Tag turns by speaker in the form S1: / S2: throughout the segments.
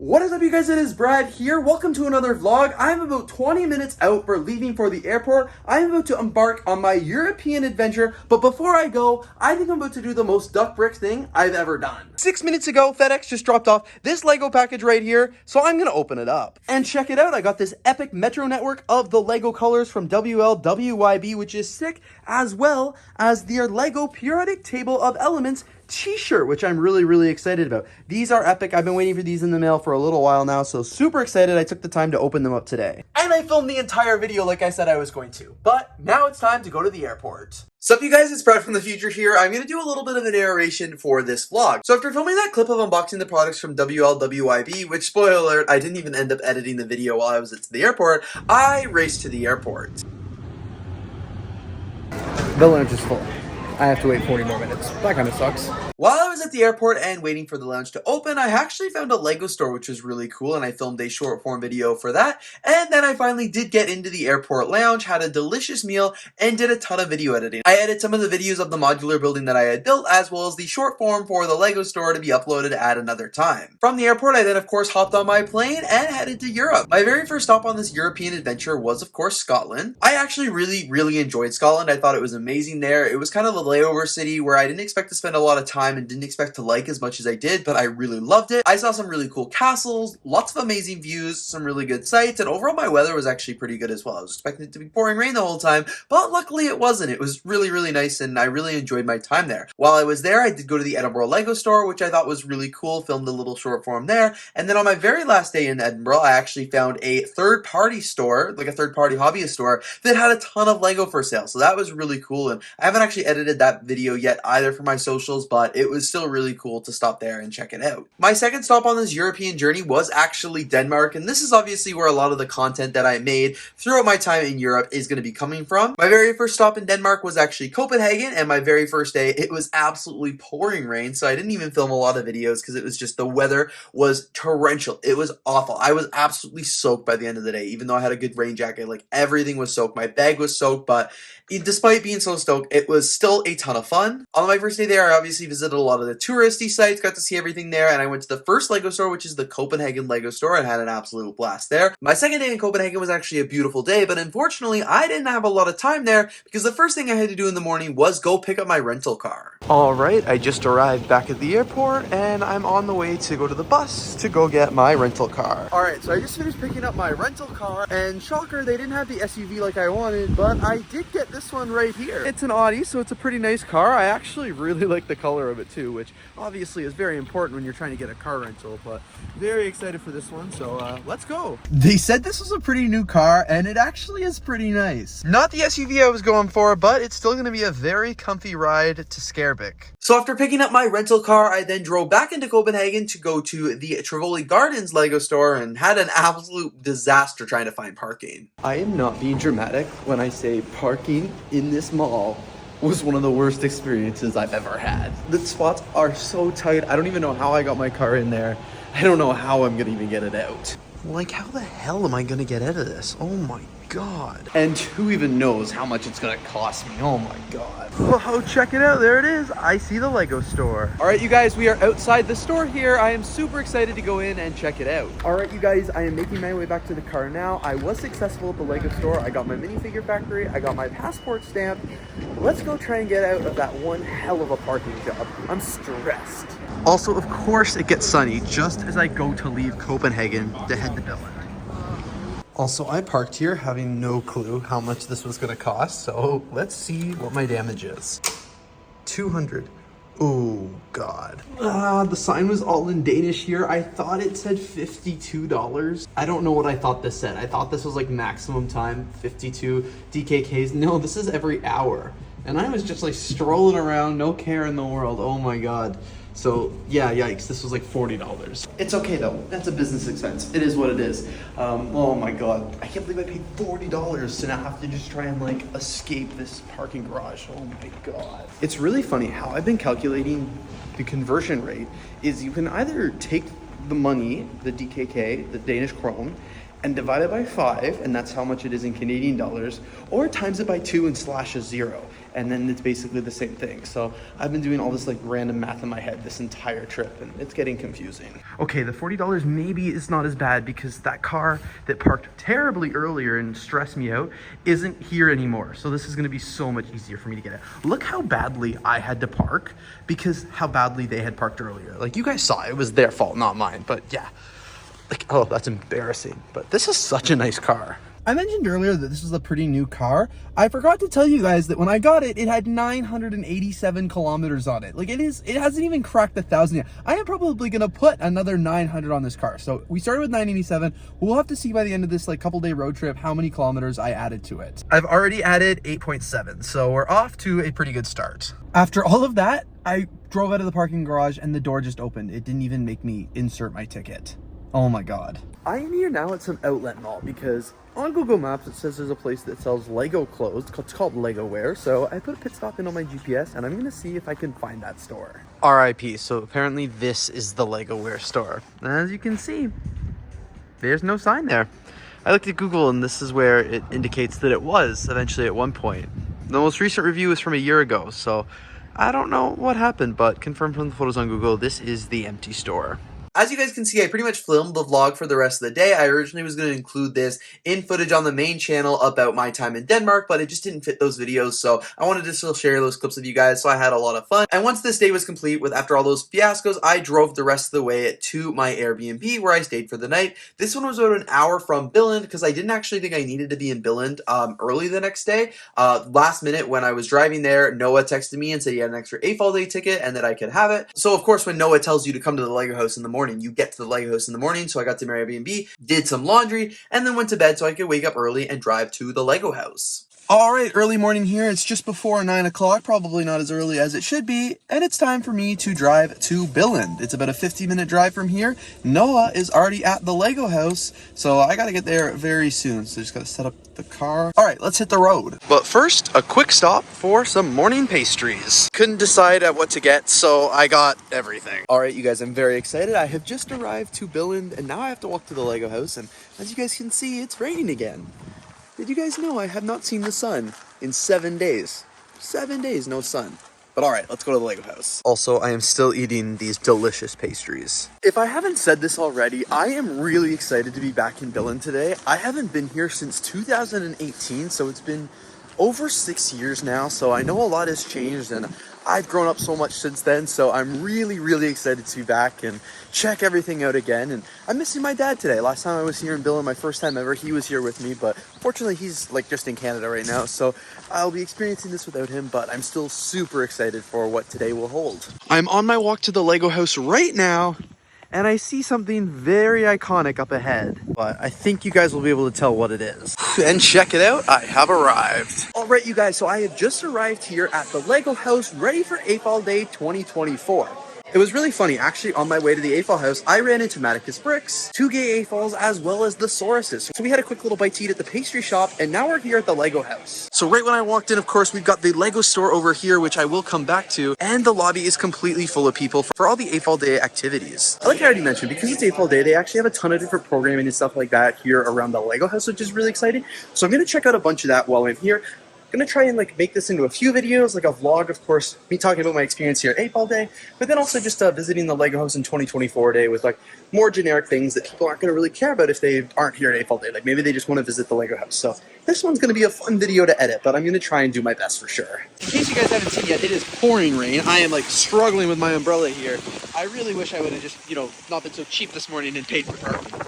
S1: What is up, you guys? It is Brad here. Welcome to another vlog. I'm about 20 minutes out for leaving for the airport. I'm about to embark on my European adventure, but before I go, I think I'm about to do the most duck brick thing I've ever done. 6 minutes ago, FedEx just dropped off this Lego package right here, so I'm gonna open it up. And check it out, I got this epic Metro network of the Lego colors from WLWYB, which is sick, as well as their Lego periodic table of elements t-shirt, which I'm really excited about. These are epic. I've been waiting for these in the mail for a little while now, so super excited I took the time to open them up today. And I filmed the entire video like I said I was going to. But now it's time to go to the airport. Sup you guys, it's Brad from the future here. I'm going to do a little bit of a narration for this vlog. So after filming that clip of unboxing the products from WLWYB, which, spoiler alert, I didn't even end up editing the video while I was at the airport, I raced to the airport.
S2: The lounge is full. I have to wait 40 more minutes. That kind of sucks.
S1: While I was at the airport and waiting for the lounge to open, I actually found a Lego store, which was really cool, and I filmed a short form video for that. And then I finally did get into the airport lounge, had a delicious meal, and did a ton of video editing. I edited some of the videos of the modular building that I had built, as well as the short form for the Lego store to be uploaded at another time. From the airport, I then of course hopped on my plane and headed to Europe. My very first stop on this European adventure was of course Scotland. I actually really enjoyed Scotland. I thought it was amazing there. It was kind of a layover city where I didn't expect to spend a lot of time and didn't expect to like as much as I did, but I really loved it. I saw some really cool castles, lots of amazing views, some really good sights, and overall my weather was actually pretty good as well. I was expecting it to be pouring rain the whole time, but luckily it wasn't. It was really nice, and I really enjoyed my time there. While I was there, I did go to the Edinburgh Lego store, which I thought was really cool, filmed a little short form there, and then on my very last day in Edinburgh, I actually found a third-party store, like a third-party hobbyist store, that had a ton of Lego for sale, so that was really cool, and I haven't actually edited that video yet either for my socials, but it was still really cool to stop there and check it out. My second stop on this European journey was actually Denmark, and this is obviously where a lot of the content that I made throughout my time in Europe is going to be coming from. My very first stop in Denmark was actually Copenhagen, and my very first day it was absolutely pouring rain, so I didn't even film a lot of videos because it was just the weather was torrential. It was awful. I was absolutely soaked by the end of the day, even though I had a good rain jacket. Like, everything was soaked. My bag was soaked, but despite being so stoked, it was still a ton of fun. On my first day there, I obviously visited a lot of the touristy sites, got to see everything there, and I went to the first Lego store, which is the Copenhagen Lego store, and had an absolute blast there. My second day in Copenhagen was actually a beautiful day, but unfortunately, I didn't have a lot of time there because the first thing I had to do in the morning was go pick up my rental car. Alright, I just arrived back at the airport, and I'm on the way to go to the bus to go get my rental car. Alright, so I just finished picking up my rental car, and shocker, they didn't have the SUV like I wanted, but I did get this one right here. It's an Audi, so it's a pretty nice car. I actually really like the color of it too, which obviously is very important when you're trying to get a car rental, but very excited for this one, so let's go. They said this was a pretty new car, and it actually is pretty nice. Not the SUV I was going for, but it's still going to be a very comfy ride to Skærbæk. So after picking up my rental car, I then drove back into Copenhagen to go to the Tivoli Gardens Lego store and had an absolute disaster trying to find parking. I am not being dramatic when I say parking in this mall was one of the worst experiences I've ever had. The spots are so tight. I don't even know how I got my car in there. I don't know how I'm gonna even get it out. Like, how the hell am I gonna get out of this? Oh my god. And who even knows how much it's gonna cost me? Oh my god. Whoa, check it out. There it is. I see the Lego store. All right, you guys, we are outside the store here. I am super excited to go in and check it out. All right, you guys, I am making my way back to the car now. I was successful at the Lego store. I got my minifigure factory. I got my passport stamp. Let's go try and get out of that one hell of a parking job. I'm stressed. Also, of course, it gets sunny just as I go to leave Copenhagen to head to Billund. Also, I parked here having no clue how much this was going to cost, so let's see what my damage is. 200. Oh, God. The sign was all in Danish here. I thought it said $52. I don't know what I thought this said. I thought this was like maximum time, 52 DKKs. No, this is every hour. And I was just like strolling around, no care in the world. Oh my God. So yeah, yikes, this was like $40. It's okay though, that's a business expense. It is what it is. Oh my God, I can't believe I paid $40 to now have to just try and like escape this parking garage. Oh my God. It's really funny how I've been calculating the conversion rate is you can either take the money, the DKK, the Danish krone, and divide it by 5, and that's how much it is in Canadian dollars, or times it by 2 and slash a 0, and then it's basically the same thing. So I've been doing all this like random math in my head this entire trip, and it's getting confusing. Okay, the $40 maybe is not as bad because that car that parked terribly earlier and stressed me out isn't here anymore. So this is gonna be so much easier for me to get it. Look how badly I had to park because how badly they had parked earlier. Like you guys saw, it was their fault, not mine, but yeah. Like, oh, that's embarrassing. But this is such a nice car. I mentioned earlier that this was a pretty new car. I forgot to tell you guys that when I got it, it had 987 kilometers on it. Like it hasn't even cracked 1,000 yet. I am probably gonna put another 900 on this car. So we started with 987. We'll have to see by the end of this like couple day road trip how many kilometers I added to it. I've already added 8.7, so we're off to a pretty good start. After all of that, I drove out of the parking garage and the door just opened. It didn't even make me insert my ticket. Oh my god. I am here now at some outlet mall because on Google Maps it says there's a place that sells Lego clothes. It's called Lego Wear. So I put a pit stop in on my GPS and I'm gonna see if I can find that store. RIP. So apparently this is the Lego Wear store. As you can see, there's no sign there. I looked at Google and this is where it indicates that it was eventually at one point. The most recent review is from a year ago, so I don't know what happened, but confirmed from the photos on Google, this is the empty store. As you guys can see, I pretty much filmed the vlog for the rest of the day. I originally was going to include this in footage on the main channel about my time in Denmark, but it just didn't fit those videos, so I wanted to still share those clips with you guys, so I had a lot of fun. And once this day was complete, after all those fiascos, I drove the rest of the way to my Airbnb, where I stayed for the night. This one was about an hour from Billund, because I didn't actually think I needed to be in Billund early the next day. Last minute, when I was driving there, Noah texted me and said he had an extra AFAL day ticket and that I could have it. So of course, when Noah tells you to come to the Lego house in the morning, you get to the Lego house in the morning. So I got to my Airbnb, did some laundry, and then went to bed so I could wake up early and drive to the Lego house. Alright, early morning here. It's just before 9 o'clock, probably not as early as it should be, and it's time for me to drive to Billund. It's about a 15-minute drive from here. Noah is already at the Lego house, so I gotta get there very soon. So just gotta set up the car. Alright, let's hit the road. But first, a quick stop for some morning pastries. Couldn't decide at what to get, so I got everything. Alright, you guys, I'm very excited. I have just arrived to Billund, and now I have to walk to the Lego house, and as you guys can see, it's raining again. Did you guys know I have not seen the sun in 7 days? 7 days, no sun. But alright, let's go to the Lego house. Also, I am still eating these delicious pastries. If I haven't said this already, I am really excited to be back in Billund today. I haven't been here since 2018, so it's been over 6 years now, so I know a lot has changed and I've grown up so much since then, so I'm really, really excited to be back and check everything out again. And I'm missing my dad today. Last time I was here in Billund, my first time ever, he was here with me, but fortunately he's like just in Canada right now, so I'll be experiencing this without him, but I'm still super excited for what today will hold. I'm on my walk to the Lego house right now, and I see something very iconic up ahead, but I think you guys will be able to tell what it is. And check it out, I have arrived. All right, you guys, so I have just arrived here at the Lego house, ready for AFAL Day 2024. It was really funny, actually, on my way to the AFAL house, I ran into Maticus Bricks, 2 gay AFALs, as well as the Sauruses. So we had a quick little bite to eat at the pastry shop, and now we're here at the Lego house. So right when I walked in, of course, we've got the Lego store over here, which I will come back to, and the lobby is completely full of people for all the AFAL Day activities. Like I already mentioned, because it's AFAL Day, they actually have a ton of different programming and stuff like that here around the Lego house, which is really exciting. So I'm going to check out a bunch of that while I'm here. I'm gonna try and like make this into a few videos, like a vlog, of course, me talking about my experience here at AFAL Day, but then also just visiting the Lego house in 2024 Day with like more generic things that people aren't gonna really care about if they aren't here at AFAL Day. Like maybe they just want to visit the Lego house. So this one's gonna be a fun video to edit, but I'm gonna try and do my best for sure. In case you guys haven't seen yet, it is pouring rain. I am like struggling with my umbrella here. I really wish I would have just, not been so cheap this morning and paid for parking.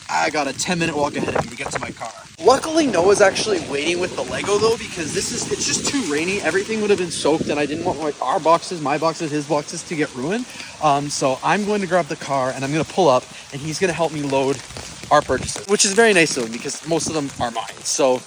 S1: I got a 10-minute walk ahead of me to get to my car. Luckily, Noah's actually waiting with the Lego though, because it's just too rainy. Everything would have been soaked and I didn't want our boxes, my boxes, his boxes to get ruined. So I'm going to grab the car and I'm going to pull up and he's going to help me load our purchases, which is very nice of him because most of them are mine. So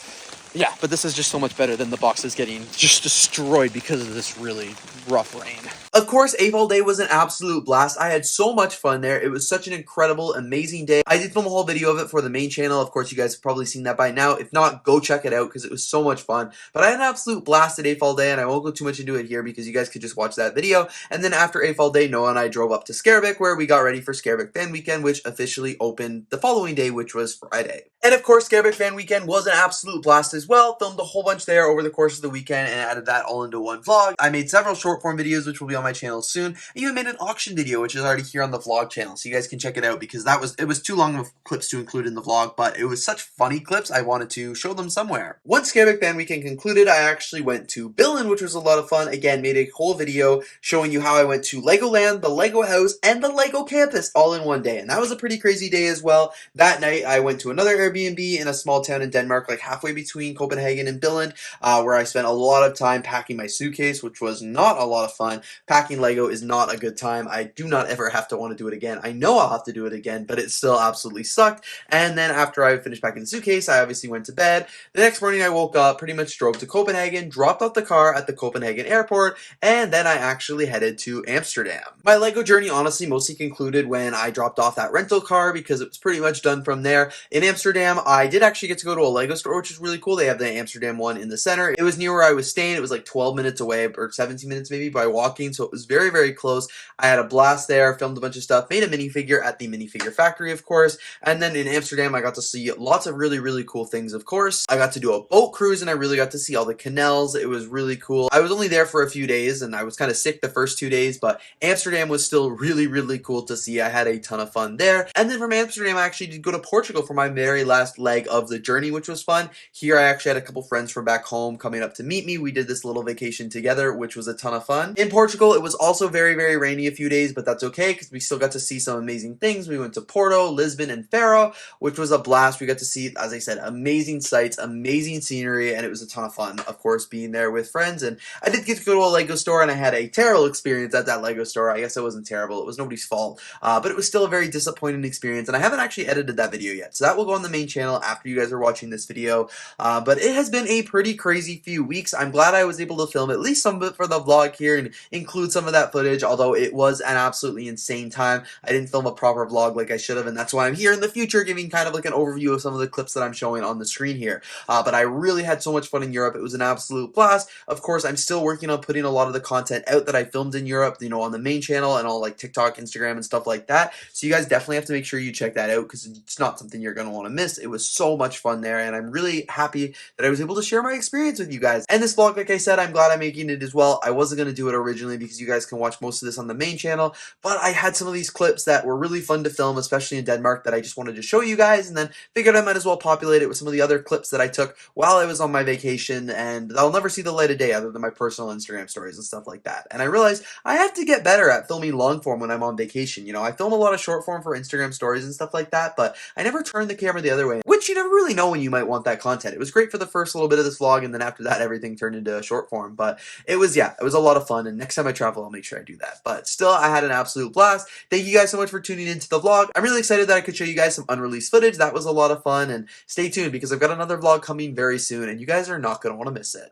S1: yeah, but this is just so much better than the boxes getting just destroyed because of this really rough rain. Of course, AFAL Day was an absolute blast. I had so much fun there. It was such an incredible, amazing day. I did film a whole video of it for the main channel. Of course, you guys have probably seen that by now. If not, go check it out because it was so much fun. But I had an absolute blast at AFAL Day, and I won't go too much into it here because you guys could just watch that video. And then after AFAL Day, Noah and I drove up to Skærbæk, where we got ready for Skærbæk Fan Weekend, which officially opened the following day, which was Friday. And of course, Skærbæk Fan Weekend was an absolute blast as well. Filmed a whole bunch there over the course of the weekend and added that all into one vlog. I made several short form videos, which will be on my channel soon. I even made an auction video, which is already here on the vlog channel, so you guys can check it out because it was too long of clips to include in the vlog, but it was such funny clips, I wanted to show them somewhere. Once Skærbæk Fan Weekend concluded, I actually went to Billund, which was a lot of fun. Again, made a whole video showing you how I went to Legoland, the Lego house, and the Lego campus all in one day, and that was a pretty crazy day as well. That night, I went to another Airbnb in a small town in Denmark, like halfway between Copenhagen and Billund, where I spent a lot of time packing my suitcase, which was not a lot of fun. Packing Lego is not a good time. I do not ever have to want to do it again. I know I'll have to do it again, but it still absolutely sucked. And then after I finished packing the suitcase, I obviously went to bed. The next morning I woke up, pretty much drove to Copenhagen, dropped off the car at the Copenhagen airport, and then I actually headed to Amsterdam. My Lego journey honestly mostly concluded when I dropped off that rental car because it was pretty much done from there. In Amsterdam, I did actually get to go to a Lego store, which is really cool. They have the Amsterdam one in the center. It was near where I was staying. It was like 12 minutes away, or 17 minutes maybe by walking, so it was very, very close. I had a blast there, filmed a bunch of stuff, made a minifigure at the minifigure factory, of course, and then in Amsterdam, I got to see lots of really, really cool things, of course. I got to do a boat cruise, and I really got to see all the canals. It was really cool. I was only there for a few days, and I was kind of sick the first 2 days, but Amsterdam was still really, really cool to see. I had a ton of fun there, and then from Amsterdam, I actually did go to Portugal for my very last leg of the journey, which was fun. Here I actually had a couple friends from back home coming up to meet me. We did this little vacation together, which was a ton of fun. In Portugal, it was also very, very rainy a few days, but that's okay because we still got to see some amazing things. We went to Porto, Lisbon, and Faro, which was a blast. We got to see, as I said, amazing sights, amazing scenery, and it was a ton of fun, of course, being there with friends. And I did get to go to a Lego store, and I had a terrible experience at that Lego store. I guess it wasn't terrible. It was nobody's fault, but it was still a very disappointing experience, and I haven't actually edited that video yet, so that will go on the main channel after you guys are watching this video. But it has been a pretty crazy few weeks. I'm glad I was able to film at least some of it for the vlog here and include some of that footage, although it was an absolutely insane time. I didn't film a proper vlog like I should have, and that's why I'm here in the future giving kind of like an overview of some of the clips that I'm showing on the screen here. But I really had so much fun in Europe. It was an absolute blast. Of course, I'm still working on putting a lot of the content out that I filmed in Europe, you know, on the main channel and all like TikTok, Instagram, and stuff like that. So you guys definitely have to make sure you check that out because it's not something you're going to want to miss. It was so much fun there, and I'm really happy that I was able to share my experience with you guys. And this vlog, like I said, I'm glad I'm making it as well. I wasn't going to do it originally because you guys can watch most of this on the main channel, but I had some of these clips that were really fun to film, especially in Denmark, that I just wanted to show you guys, and then figured I might as well populate it with some of the other clips that I took while I was on my vacation, and I'll never see the light of day other than my personal Instagram stories and stuff like that. And I realized I have to get better at filming long form when I'm on vacation. You know, I film a lot of short form for Instagram stories and stuff like that, but I never turn the camera the other way, which you never really know when you might want that content. It was great for the first little bit of this vlog, and then after that, everything turned into a short form, but it was a lot of fun, and next time I travel, I'll make sure I do that. But still, I had an absolute blast. Thank you guys so much for tuning into the vlog. I'm really excited that I could show you guys some unreleased footage. That was a lot of fun, and stay tuned because I've got another vlog coming very soon, and you guys are not going to want to miss it.